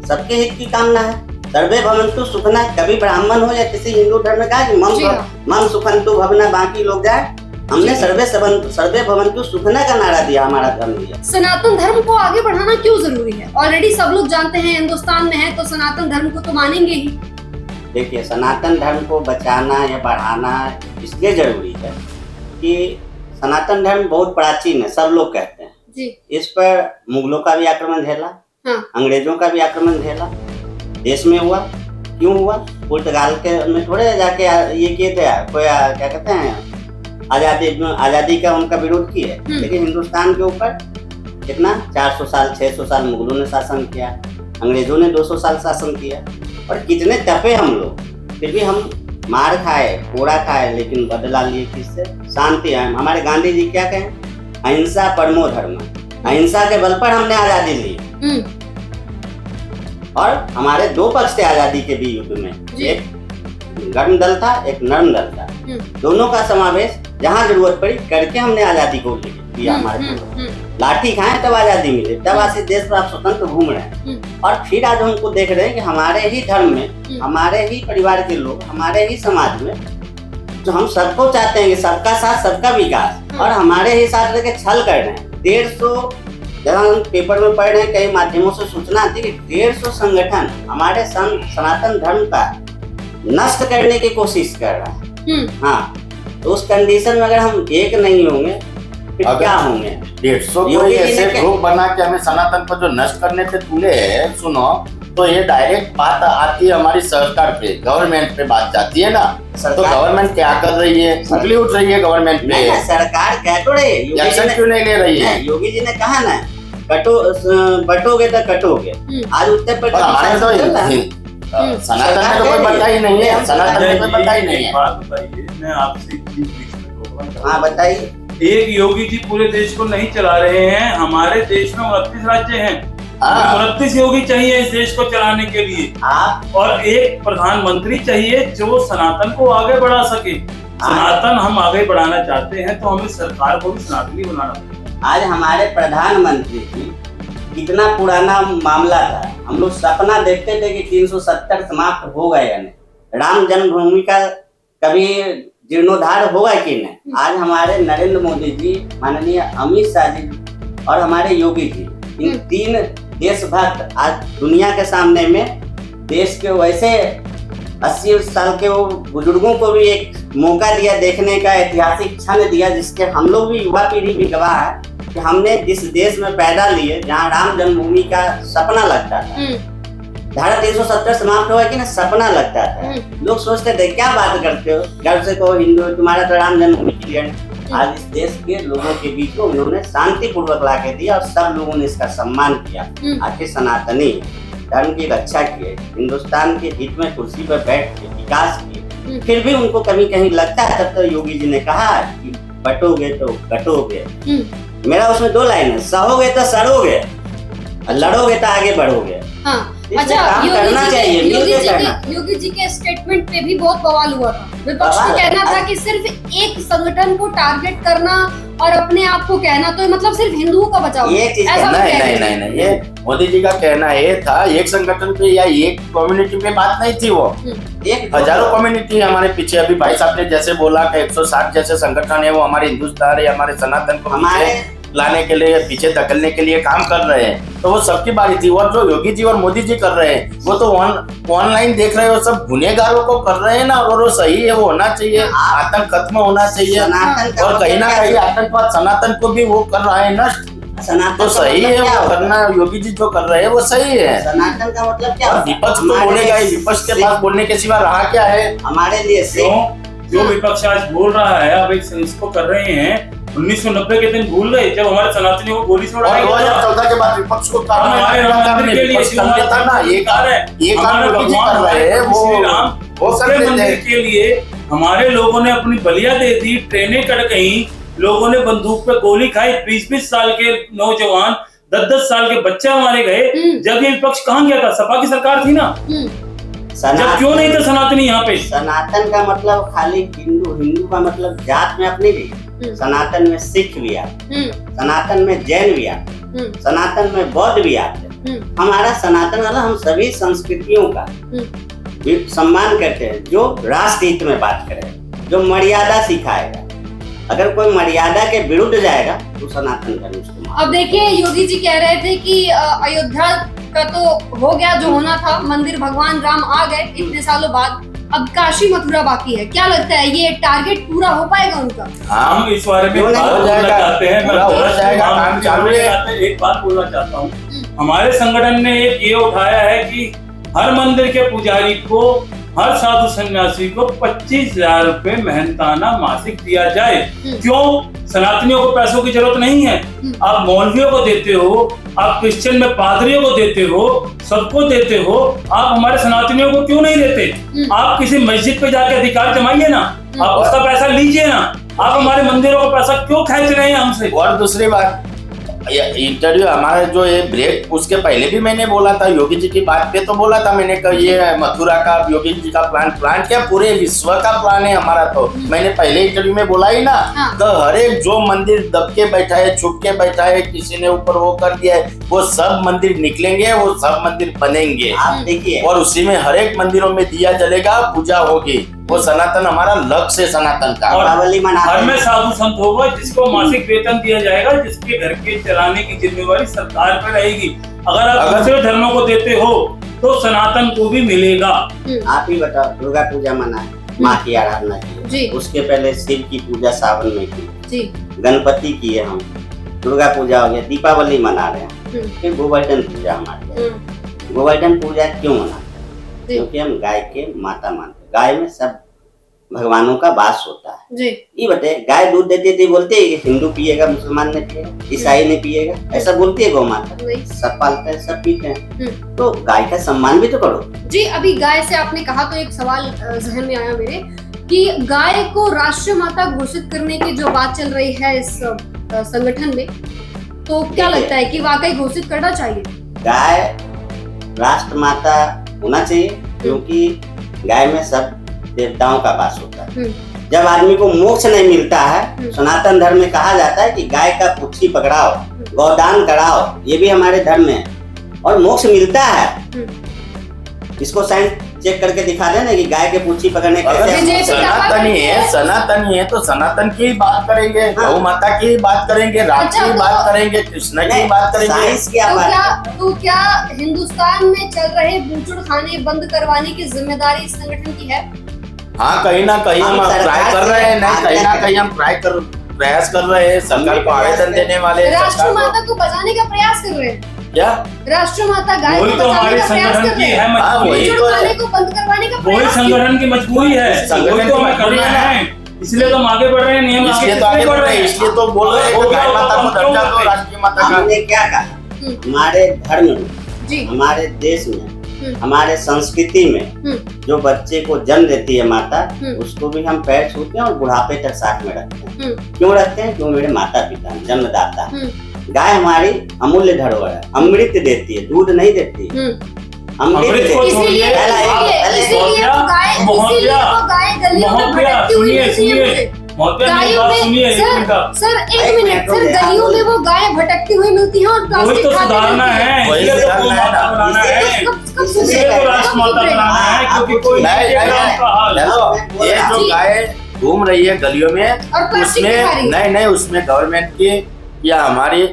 सबके हित की कामना है, सर्वे भवन्तु सुखना। कभी ब्राह्मण हो या किसी हिंदू धर्म में कहा कि मम सुखन्तु भवना, बाकी लोग जाए। हमने सर्वे भवन्तु सुखना का नारा दिया, हमारा धर्म दिया। सनातन धर्म को आगे बढ़ाना क्यों जरूरी है? ऑलरेडी सब लोग जानते हैं हिंदुस्तान में है तो सनातन धर्म को तो मानेंगे ही। देखिए, सनातन धर्म को बचाना या बढ़ाना इसलिए जरूरी है कि सनातन धर्म बहुत प्राचीन है, सब लोग कहते हैं जी। इस पर मुगलों का भी आक्रमण झेला, अंग्रेजों का भी आक्रमण झेला, देश में हुआ। क्यों हुआ? पुर्तगाल के में थोड़े जाके ये किए थे, कोई क्या कहते हैं आजादी का उनका विरोध किए, लेकिन हिंदुस्तान के ऊपर कितना 400 साल 600 साल मुगलों ने शासन किया, अंग्रेजों ने 200 साल शासन किया, और कितने तपे हम लोग, फिर भी हम मार खाए, कोड़ा खाए, लेकिन बदला लिए किससे? शांति है। हमारे गांधी जी क्या कहें? अहिंसा परमो धर्म। अहिंसा के बल पर हमने आजादी ली, और हमारे दो पक्ष थे आजादी के भी युद्ध में, एक गर्म दल था, एक नरम दल था। दोनों का समावेश जहाँ जरूरत पड़ी करके हमने आजादी को दिया। हमारे लाठी खाए तब आजादी मिली, तब आज इस देश पर आप स्वतंत्र घूम रहे हैं। और फिर आज हमको देख रहे हैं कि हमारे ही धर्म में, हमारे ही परिवार के लोग, हमारे ही समाज में जो हम सबको चाहते हैं कि सबका साथ सबका विकास, और हमारे ही साथ लेके छल कर रहे हैं। 150 जहाँ हम पेपर में पढ़ रहे हैं, कई माध्यमों से सूचना आती है कि 150 संगठन हमारे सनातन धर्म का नष्ट करने की कोशिश कर रहा है। हाँ, तो उस कंडीशन में अगर हम एक नहीं होंगे फिर क्या होंगे? 150 ऐसे ग्रुप बना के हमें सनातन को जो नष्ट करने पे तुले है, सुनो तो ये डायरेक्ट बात आती है हमारी सरकार पे, गवर्नमेंट पे बात जाती है ना। तो गवर्नमेंट क्या कर रही है? उंगली उठ रही है गवर्नमेंट पे। सरकार कह तो रही है, एक्शन क्यों नहीं ले रही है? योगी जी ने कहा ना बटोगे तो कटोगे। आज उत्तर पर प्रदेश हमारे तो चल रहा है। सनातन में तो कोई बता ही नहीं है, सनातन में कोई बता ही नहीं है। बात बताइए, मैं आपसे एक चीज बीच में रोकना चाहता हाँ हूं। बताइए। एक योगी जी पूरे देश को नहीं चला रहे हैं, हमारे देश में 29 राज्य हैं। हाँ। 29 योगी चाहिए इस देश को चलाने के लिए, आप और एक प्रधानमंत्री चाहिए जो सनातन को आगे बढ़ा सके। सनातन हम आगे बढ़ाना चाहते हैं तो हमें सरकार को भी सनातनी बनाना पड़ेगा। आज हमारे प्रधानमंत्री जी कितना पुराना मामला था, हम लोग सपना देखते थे कि 370 समाप्त हो गए या नहीं, राम जन्मभूमि का कभी जीर्णोद्धार होगा कि नहीं। आज हमारे नरेंद्र मोदी जी, माननीय अमित शाह जी और हमारे योगी जी, इन तीन देशभक्त आज दुनिया के सामने में देश के वैसे 80 साल के वो बुजुर्गों को भी एक मौका दिया देखने का, ऐतिहासिक क्षण दिया, जिसके हम लोग भी युवा पीढ़ी भी गवाह है कि हमने जिस देश में पैदा लिए जहाँ राम जन्मभूमि का सपना लगता था, धारा 370 समाप्त हुआ कि ना, सपना लगता था। लोग सोचते थे क्या बात करते हो, घर से कहो हिंदू, तुम्हारा तो राम जन्मभूमि क्लियर। आज इस देश के लोगों के बीच में उन्होंने शांति पूर्वक ला के दिया और सब लोगों ने इसका सम्मान किया। आखिर सनातनी धर्म की रक्षा किए, हिंदुस्तान के हित में कुर्सी पर बैठ के विकास किए, फिर भी उनको कभी कहीं लगता है। तब तो योगी जी ने कहा कि बटोगे तो कटोगे। मेरा उसमें 2 लाइन है, सहोगे तो सड़ोगे, लड़ोगे तो आगे बढ़ोगे। हाँ। इसमें अच्छा, काम करना चाहिए, मिलके करना। योगी जी के स्टेटमेंट पे भी बहुत बवाल हुआ था। विपक्ष का बवाल? कहना था कि सिर्फ एक संगठन को टारगेट करना और अपने आप को कहना, तो मतलब सिर्फ हिंदुओं का बचाव, ये चीज ऐसा भी नहीं कह रहे नहीं थे। नहीं नहीं, ये मोदी जी का कहना ये था, एक संगठन पे या एक कम्युनिटी पे बात नहीं थी। वो एक हजारों कम्युनिटी हमारे पीछे, अभी भाई साहब ने जैसे बोला कि 160 जैसे संगठन है, वो हमारे हिंदुस्तान है, हमारे सनातन को पीछे लाने के लिए, पीछे धकेलने के लिए काम कर रहे हैं। तो वो सबकी बारी थी। और जो योगी जी और मोदी जी कर रहे हैं वो तो ऑनलाइन देख रहे हो, सब गुनेगारों को कर रहे हैं ना, और वो सही है, वो होना चाहिए। आतंक खत्म होना चाहिए, सनातन का और कहीं ना मतलब कहीं क्या? आतंकवाद सनातन को भी वो कर रहा है नष्ट, सनातन तो का सही मतलब है क्या वो होता करना। योगी जी जो कर रहे हैं वो सही है। सनातन का मतलब क्या और होता है? विपक्ष तो हमारे बोलेगा ही, लिए विपक्ष के सिख- पास बोलने के सिवा रहा क्या है। हमारे लिए सिख जो विपक्ष आज बोल रहा है, अब एक इसको कर रहे हैं। 1990 के दिन भूल गए जब हमारे सनातनियों को गोली छोड़ा और गया था। 2014 के बाद विपक्ष को हमारे राम मंदिर के लिए विपक्ष कर लेता ना, ये काम हमारे योगी जी भगवान कर रहे हैं, श्री राम वो कर उसके देते मंदिर हैं। के लिए हमारे लोगों ने अपनी बलिया दे दी, ट्रेनें कट गई, लोगों ने बंदूक पे गोली खाई, 20-20 साल के नौजवान, 10-10 साल के बच्चे मारे गए। जब ये विपक्ष कहाँ गया था? सपा की सरकार थी ना, जब क्यों नहीं थे सनातनी यहाँ पे? सनातन का मतलब खाली हिंदू, हिंदू का मतलब जात में अपनी भी, सनातन में सिख भी आते, सनातन में जैन भी आते, सनातन में बौद्ध भी आते। हमारा सनातन वाला हम सभी संस्कृतियों का भी सम्मान करते हैं, जो राष्ट्र हित में बात करे, जो मर्यादा सिखाएगा। अगर कोई मर्यादा के विरुद्ध जाएगा तो सनातन धर्म उसको मार। अब देखिए, योगी जी कह रहे थे कि अयोध्या का तो हो गया जो होना था, मंदिर भगवान राम आ गए इतने सालों बाद, अब काशी मथुरा बाकी है। क्या लगता है ये टारगेट पूरा हो पाएगा उनका? हम इस बारे में क्यों नहीं बात हो बोलना जाएगा? चाहते हैं। पूरा हो जाएगा, काम चालू है। एक बात बोलना चाहता हूँ, हमारे संगठन ने एक ये उठाया है कि हर मंदिर के पुजारी को, हर साधु सन्यासी को 25,000 रुपए मेहनताना मासिक दिया जाए। क्यों? सनातनियों को पैसों की जरूरत नहीं है। आप मौलवियों को देते हो, आप क्रिश्चियन में पादरियों को देते हो, सबको देते हो, आप हमारे सनातनियों को क्यों नहीं देते? आप किसी मस्जिद पे जाके अधिकार जमाइए ना, आप उसका पैसा लीजिए ना। आप हमारे मंदिरों का पैसा क्यों खेच रहे हैं हमसे? और दूसरी बात, इंटरव्यू हमारा जो ये ब्रेक, उसके पहले भी मैंने बोला था, योगी जी की बात पे तो बोला था मैंने, ये मथुरा का योगी जी का प्लान क्या पूरे विश्व का प्लान है हमारा। तो मैंने पहले इंटरव्यू में बोला ही ना, तो हर एक जो मंदिर दब के बैठा है, छुप के बैठा है, किसी ने ऊपर वो कर दिया है, वो सब मंदिर निकलेंगे, वो सब मंदिर बनेंगे। आप देखिए, और उसी में हर एक मंदिरों में दिया जलेगा, पूजा होगी। वो सनातन हमारा लक्ष्य है, सनातन का। और दीपावली मनाते घर में हैं। साधु संत होगा जिसको मासिक वेतन दिया जाएगा, जिसके घर के चलाने की जिम्मेवारी सरकार पर रहेगी। अगर आप दूसरे धर्मों को देते हो तो सनातन को भी मिलेगा। आप ही बताओ, दुर्गा पूजा मनाए, माँ की आराधना की, उसके पहले शिव की पूजा सावन में की, गणपति की है, हम दुर्गा पूजा हो गया, दीपावली मना रहे हैं, फिर गोवर्धन पूजा हमारे। गोवर्धन पूजा क्यों मनाते हैं? क्योंकि हम गाय के माता मानते हैं। गाय में सब भगवानों का वास होता है। जी ये बते गाय दूध देती है तो बोलते है कि हिंदू पिएगा, मुसलमान नहीं पिएगा, ईसाई नहीं पिएगा, ऐसा बोलती है गौ माता? नहीं। सब पालते हैं, सब पीते हैं। तो गाय का सम्मान भी तो करो। जी, अभी गाय से आपने कहा तो एक सवाल जहन में आया मेरे कि गाय को राष्ट्रीय माता घोषित करने की जो बात चल रही है इस संगठन में, तो क्या लगता है कि वाकई घोषित करना चाहिए? गाय राष्ट्र माता होना चाहिए, क्योंकि गाय में सब देवताओं का वास होता है। जब आदमी को मोक्ष नहीं मिलता है, सनातन धर्म में कहा जाता है कि गाय का पुच्छी पकड़ाओ, गौदान कराओ, ये भी हमारे धर्म में है और मोक्ष मिलता है। इसको साइंस चेक करके दिखा देना कि गाय के पूछी पकड़ने कैसे। सनातनी है तो सनातन की बात करेंगे, गौ माता की बात करेंगे, राम की बात करेंगे, कृष्ण की बात करेंगे। साइंस क्या बात? तो क्या हिंदुस्तान में चल रहे बूचड़ खाने बंद करवाने की जिम्मेदारी इस संगठन की है? हाँ, कहीं ना कहीं हम ट्राई कर रहे हैं, नहीं कहीं ना कहीं हम प्रयास कर रहे हैं, सरकार को आवेदन देने वाले, राष्ट्र माता को बचाने का प्रयास कर रहे हैं। क्या राष्ट्र माता गाय को वही तो बचाने हमारे का प्रयास संगठन कर की रहे है हैं, मजबूरी, बूचड़ खाने को बंद करवाने का वही प्रयास संगठन की मजबूरी है, संगठन तो हमें करना है, इसलिए तो हम आगे बढ़ रहे हैं, नियम इसलिए तो आगे बढ़ रहे हैं, इसलिए तो बोल रहे हैं कि गाय माता को दर्जा दो राष्ट्रीय माता का। हमने क्या कहा? हमारे धर्म में, जी हमारे देश में, हमारे संस्कृति में जो बच्चे को जन्म देती है माता, उसको भी हम पैर छूते हैं और बुढ़ापे तक साथ में रखते हैं। क्यों रखते हैं? क्यों मेरे माता पिता जन्मदाता। गाय हमारी अमूल्य धरोहर है, अमृत देती है, दूध नहीं देती। अमृत देती है। इसीलिए वो गाय गलियों में भटकती हुई मिलती है मुझे। गायों में सर एक मिनट सर, गलियों में वो गाय भटकती हुई मिलती है और वही तो सुधारना है, वही इसलिए तो सुधारना है माता बनाना है, कब इसलिए तो राष्ट्र माता बनाना है, क्योंकि कोई नहीं, ये जो गाय घूम रही है गलियों में, उसमें नहीं उसमें गवर्नमेंट की या हमारी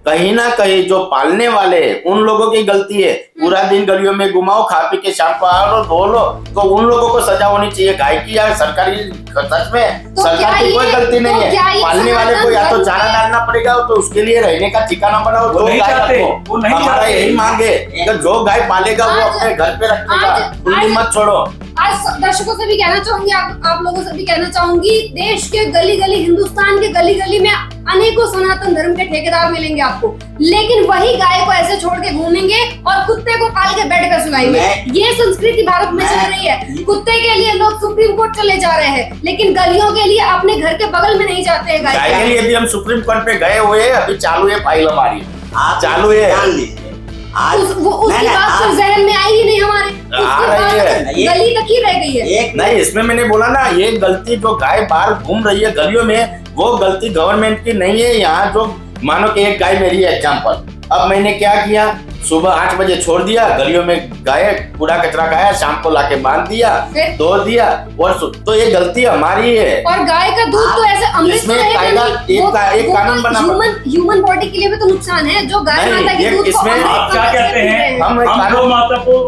कहीं ना कहीं जो पालने वाले उन लोगों की गलती है। पूरा दिन गलियों में घुमाओ, खा पी के शाम को आओ धो लो, तो उन लोगों को सजा होनी चाहिए। गाय की या सरकारी, सच में तो सरकार की कोई गलती नहीं है। पालने वाले को या तो चारा डालना पड़ेगा, तो उसके लिए रहने का ठिकाना बनाओ, दो गाय रखो। हमारा यही मांगे कि जो गाय पालेगा वो अपने घर पे रखेगा, खुली मत छोड़ो। आज दर्शकों से भी कहना चाहूंगी, आप लोगों से भी कहना चाहूंगी, देश के गली गली, हिंदुस्तान के गली गली में अनेकों सनातन धर्म के ठेकेदार मिलेंगे आपको, लेकिन वही गाय को ऐसे छोड़ के घूमेंगे और कुत्ते को पाल के बेड पे सुलाएंगे। ये संस्कृति भारत में चल रही है। कुत्ते के लिए लोग सुप्रीम कोर्ट चले जा रहे हैं, लेकिन गलियों के लिए अपने घर के बगल में नहीं जाते हैं। गाय के लिए भी हम सुप्रीम कोर्ट पे गए हुए हैं, अभी चालू है फाइल हमारी, चालू है। उसकी बात सिर्फ जहन में आई ही नहीं हमारे, गली तक ही रह गई है। नहीं, इसमें मैंने बोला ना, ये गलती जो गाय बाहर घूम रही है गलियों में, वो गलती गवर्नमेंट की नहीं है। यहाँ जो मानो कि एक गाय मेरी है एग्जाम्पल, अब मैंने क्या किया, सुबह 8 बजे छोड़ दिया, गलियों में गाय कूड़ा कचरा खाया, शाम को लाके बांध दिया, धो दिया, और तो ये गलती हमारी है। और गाय का दूध तो ऐसे अमृत एक कानून बना, ह्यूमन बॉडी के लिए भी तो नुकसान है। जो गाय माता की दूध को आप क्या कहते हैं, हम गौ माता को,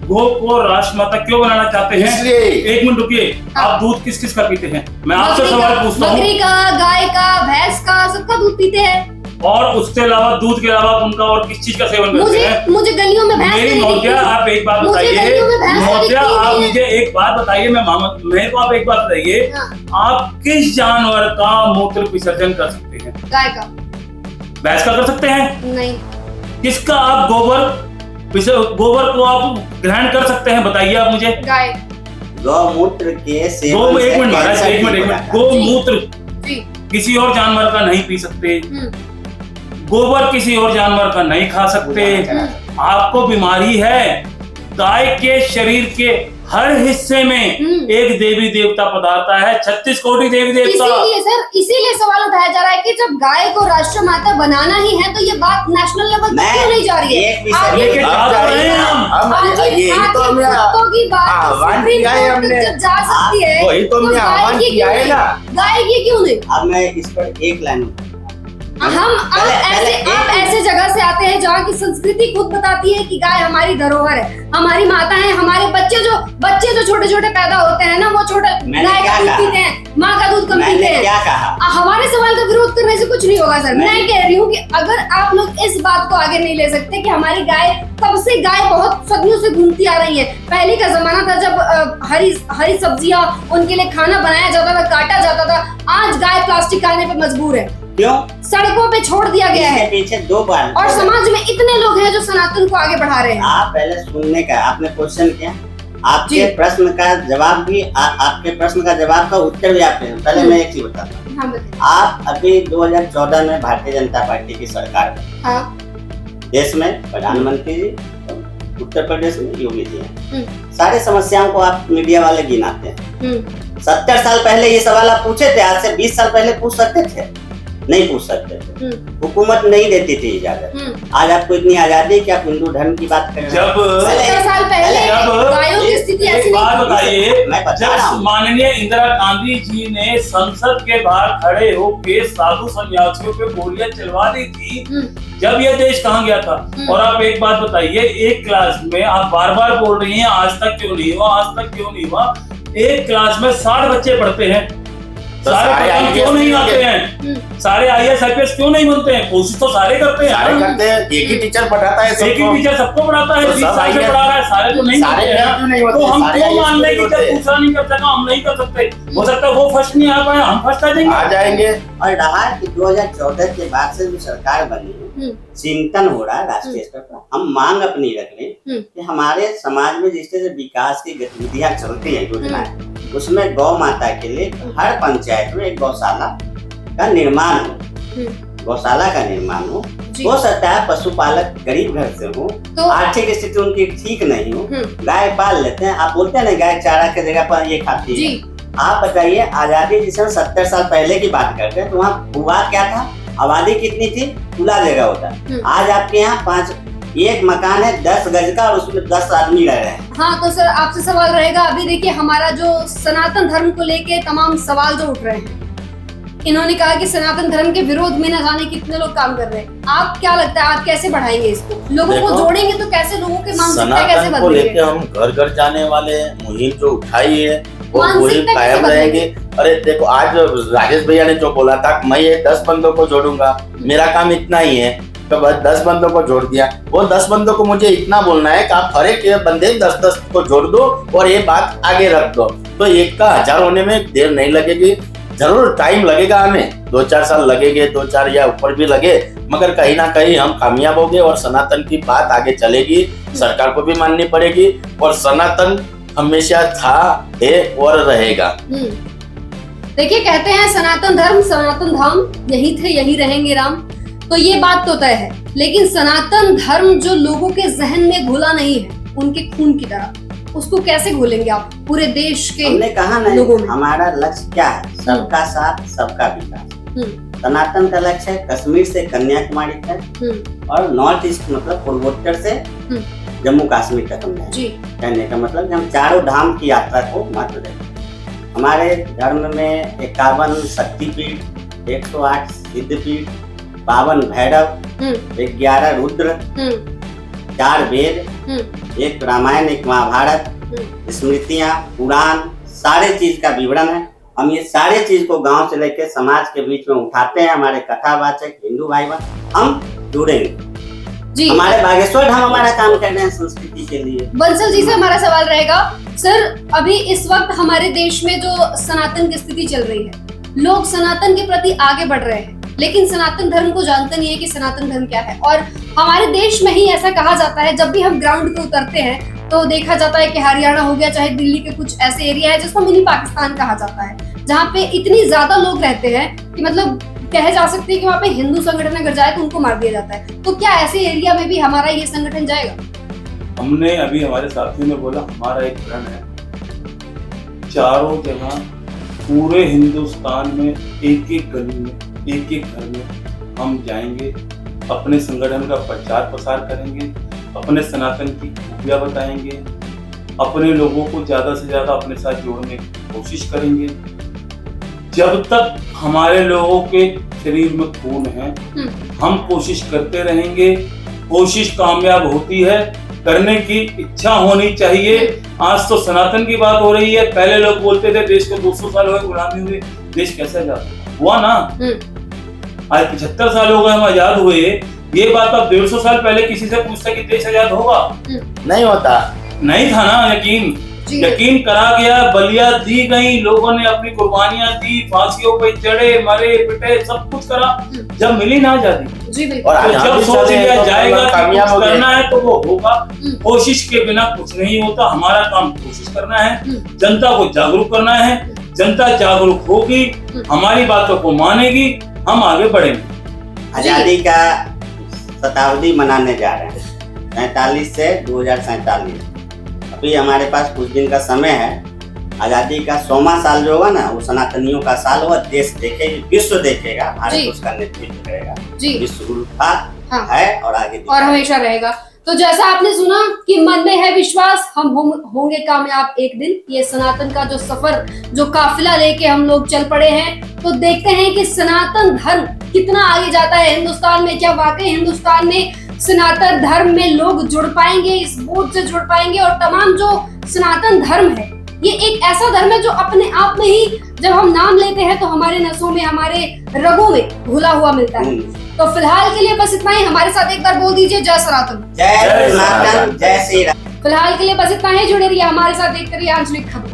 गो को राष्ट्र माता क्यों बनाना चाहते हैं? इसलिए एक मिनट रुकिए, आप दूध किस किस का पीते हैं? मैं आपसे सवाल पूछता हूँ। बकरी का, गाय का, भैंस का, सबका दूध पीते हैं। और उसके अलावा, दूध के अलावा उनका और किस चीज का सेवन करते हैं? मुझे गलियों में भैंस मेरी मौतिया, आप एक बात बताइए, मौतिया आप मुझे एक बात बताइए, मेरे को आप एक बात बताइए, आप किस जानवर का मूत्र विसर्जन कर सकते हैं? गाय का। भैंस का कर सकते हैं? नहीं। किसका आप गोबर को आप ग्रहण कर सकते हैं? बताइए आप मुझे। गाय। गौमूत्र के सेवन एक मिनट, गोमूत्र किसी और जानवर का नहीं पी सकते, गोबर किसी और जानवर का नहीं खा सकते। आपको बीमारी है। गाय के शरीर के हर हिस्से में एक देवी देवता पदार्थ है, 36 कोटि देवी देवता। इसीलिए सवाल उठाया जा रहा है कि जब गाय को राष्ट्र माता बनाना ही है, तो ये बात नेशनल लेवल पर क्यों नहीं जा रही है? जा सकती है, वही तो हमने आह्वान किया है ना, गाय की क्यों नहीं? अब मैं इस पर एक लाइन, आप ऐसे जगह से आते हैं जहाँ की संस्कृति खुद बताती है कि गाय हमारी धरोहर है, हमारी माता है। हमारे बच्चे जो छोटे छोटे पैदा होते हैं ना, वो छोटे गाय का दूध पीते हैं, माँ का दूध कम पीते हैं। क्या कहा? हमारे सवाल का विरोध करने से कुछ नहीं होगा सर। मैं कह रही हूँ कि अगर आप लोग इस बात को आगे नहीं ले सकते कि हमारी गाय, कब से गाय बहुत सदियों से घूमती आ रही है। पहले का जमाना था जब हरी सब्जियां उनके लिए खाना बनाया जाता था, काटा जाता था। आज गाय प्लास्टिक खाने पे मजबूर है। क्यों? सड़कों पे छोड़ दिया गया है। पीछे दो बार और समाज में इतने लोग हैं जो सनातन को आगे बढ़ा रहे हैं। आप पहले सुनने का, आपने क्वेश्चन किया, आपके प्रश्न का जवाब भी, आपके प्रश्न का जवाब का उत्तर भी आपने। पहले मैं एक चीज बताता हूँ। आप अभी 2014 में भारतीय जनता पार्टी की सरकार में देश में प्रधानमंत्री जी, उत्तर प्रदेश में योगी जी हैं। सारी समस्याओं को आप मीडिया वाले गिनाते हैं। 70 साल पहले ये सवाल आप पूछे थे? आज से 20 साल पहले पूछ सकते थे? नहीं पूछ सकते थे। हुकूमत नहीं देती थी इजाजत। आज आपको इतनी आजादी कि आप हिंदू धर्म की बात कर रहे हैं। जब 70 साल पहले गायों की स्थिति ऐसी बात बताइए, जब माननीय इंदिरा गांधी जी ने संसद के बाहर खड़े होकर साधु सन्यासियों पे गोलियां चलवा दी थी, जब ये देश कहाँ गया था? और आप एक बात बताइए, एक क्लास में आप बार बार बोल रही हैं आज तक क्यों नहीं हुआ, आज तक क्यों नहीं हुआ। एक क्लास में 60 बच्चे पढ़ते हैं, सारे क्यों नहीं आते हैं? सारे IAS IPS क्यों नहीं बनते हैं? कोशिश तो सारे करते हैं। सारे करते हैं। एक ही टीचर पढ़ाता है, एक ही टीचर सबको पढ़ाता है, 20 साल से पढ़ा रहा है, सारे तो नहीं होते हैं। तो हम क्यों मान लें कि जब दूसरा नहीं कर सका हम नहीं कर सकते? हो सकता है वो फर्स्ट नहीं आ पाए, हम फर्स्ट आ जाएंगे। और रहा कि 2014 के बाद से जो सरकार बनी है, चिंतन हो रहा है राष्ट्रीय स्तर पर। हम मांग अपनी रख लें कि हमारे समाज में जिस तरह से विकास की गतिविधियां चलती है, योजनाएं, उसमें गौ माता के लिए हर पंचायत में एक गौशाला का निर्माण हो। गौशाला का निर्माण हो सकता है पशुपालक गरीब घर से हो, तो आर्थिक स्थिति उनकी ठीक नहीं हो, गाय पाल लेते हैं। आप बोलते हैं ना गाय चारा की जगह पर ये खाती है। आप बताइए, आजादी जिसे 70 साल पहले की बात करते हैं तो वहाँ हुआ क्या था? आबादी कितनी थी? खुला जगह होता। आज आपके यहाँ एक मकान है 10 गज का और उसमें 10 आदमी रह रहे हैं। हाँ, तो सर आपसे सवाल रहेगा, अभी देखिए हमारा जो सनातन धर्म को लेके तमाम सवाल जो उठ रहे हैं, इन्होंने कहा कि सनातन धर्म के विरोध में न जाने कितने लोग काम कर रहे हैं। आप क्या लगता है, आप कैसे बढ़ाएंगे इसको? लोगों को जोड़ेंगे तो कैसे? लोगों के मानसिकता कैसे बदलेंगे? को लेके हम घर घर जाने वाले मुहिम जो उठाई है वो पूरी कायम रहेगी। अरे देखो, आज राजेश भैया ने जो बोला था मैं ये 10 बंदों को जोड़ूंगा, मेरा काम इतना ही है, तो बस 10 बंदों को जोड़ दिया। वो 10 बंदों को मुझे इतना बोलना है कि आप हर एक बंदे 10-10 को जोड़ दो और ये बात आगे रख दो, तो 1 का 1000 होने में देर नहीं लगेगी। जरूर टाइम लगेगा, हमें 2-4 साल लगेंगे, 2-4 या ऊपर भी लगे, मगर कहीं ना कहीं हम कामयाब होंगे और सनातन की बात आगे चलेगी। सरकार को भी माननी पड़ेगी और सनातन हमेशा था, है और रहेगा। देखिए, कहते हैं सनातन धर्म सनातन धाम, यही थे यही रहेंगे राम। तो ये बात तो तय है, लेकिन सनातन धर्म जो लोगों के जहन में घुला नहीं है, उनके खून की तरह, उसको कैसे घोलेंगे आप पूरे देश के? हमने कहा ना, हमारा लक्ष्य क्या है? सबका साथ, सबका विकास। सनातन का लक्ष्य है कश्मीर से कन्याकुमारी तक और नॉर्थ ईस्ट मतलब पूर्वोत्तर से जम्मू कश्मीर तक। हमने कहने का मतलब हम चारों धाम की यात्रा को महत्व देते हैं। हमारे धर्म में 51 शक्तिपीठ, 108 सिद्धपीठ, 52 भैरव, 11 रुद्र, 4 वेद, 1 रामायण, 1 महाभारत, स्मृतियां, पुराण, सारे चीज का विवरण है। हम ये सारे चीज को गांव से लेकर समाज के बीच में उठाते हैं। हमारे कथावाचक हिंदू भाई बहन हम जुड़ेंगे जी। हमारे बागेश्वर धाम हमारा काम कर रहे हैं संस्कृति के लिए। बंसल जी से हमारा सवाल रहेगा, सर अभी इस वक्त हमारे देश में जो सनातन की स्थिति चल रही है, लोग सनातन के प्रति आगे बढ़ रहे हैं, लेकिन सनातन धर्म को जानते नहीं है कि सनातन धर्म क्या है। और हमारे देश में ही ऐसा कहा जाता है, जब भी हम ग्राउंड पे उतरते हैं तो देखा जाता है कि हरियाणा हो गया, चाहे दिल्ली के कुछ ऐसे एरिया है जिसको मिनी पाकिस्तान कहा जाता है, जहाँ पे इतनी ज्यादा लोग रहते हैं कि मतलब कहे जा सकते हैं कि वहाँ पे हिंदू संगठन अगर जाए तो उनको मार दिया जाता है। तो क्या ऐसे एरिया में भी हमारा ये संगठन जाएगा? हमने अभी हमारे साथियों ने बोला, हमारा एक प्रण है, चारों जगह पूरे हिंदुस्तान में एक-एक गली में, एक-एक घर में हम जाएंगे, अपने संगठन का प्रचार प्रसार करेंगे, अपने सनातन की खूबियां बताएंगे, अपने लोगों को ज्यादा से ज्यादा अपने साथ जोड़ने की कोशिश करेंगे। जब तक हमारे लोगों के शरीर में खून है, हम कोशिश करते रहेंगे। कोशिश कामयाब होती है, करने की इच्छा होनी चाहिए। आज तो सनातन की बात हो रही है, पहले लोग बोलते थे देश को 200 साल हुए गुलामी हुए, देश कैसे आजाद हुआ ना। आज 75 साल हो गए हम आजाद हुए, ये बात अब 150 साल पहले किसी से पूछता कि देश आजाद होगा, नहीं होता, नहीं था ना। यकीन करा गया, बलियां दी गई, लोगों ने अपनी कुर्बानियां दी, फांसियों पे चढ़े, मरे पिटे, सब कुछ करा, जब मिली ना आजादी। जी और तो जब सोच लिया जाएगा कि कामयाब कुछ हो गए। करना है तो वो होगा। कोशिश के बिना कुछ नहीं होता। हमारा काम कोशिश करना है, जनता को जागरूक करना है, जनता जागरूक होगी, हमारी बातों को मानेगी, हम आगे बढ़ेंगे। आजादी का शताब्दी मनाने जा रहे हैं 47 से 2047। अभी हमारे पास कुछ दिन का समय है। आजादी का 100वां साल जो होगा ना, वो सनातनियों का साल होगा। देश देखेगी, विश्व देखेगा, भारत उसका नेतृत्व करेगा। विश्व गुरु था, है और आगे और हमेशा रहेगा। तो जैसा आपने सुना कि मन में है विश्वास, हम होंगे कामयाब एक दिन। ये सनातन का जो सफर, जो काफिला लेके हम लोग चल पड़े हैं, तो देखते हैं कि सनातन धर्म कितना आगे जाता है हिंदुस्तान में। क्या वाकई हिंदुस्तान में सनातन धर्म में लोग जुड़ पाएंगे, इस बोध से जुड़ पाएंगे। और तमाम जो सनातन धर्म है, ये एक ऐसा धर्म है जो अपने आप में ही जब हम नाम लेते हैं तो हमारे नसों में, हमारे रगों में घुला हुआ मिलता है। तो फिलहाल के लिए बस इतना ही। हमारे साथ एक बार बोल दीजिए जय सनातन। जय सनातन, जय श्री राम। फिलहाल के लिए बस इतना ही। जुड़े रहिए हमारे साथ, देखते रहिए आंचलिक खबर।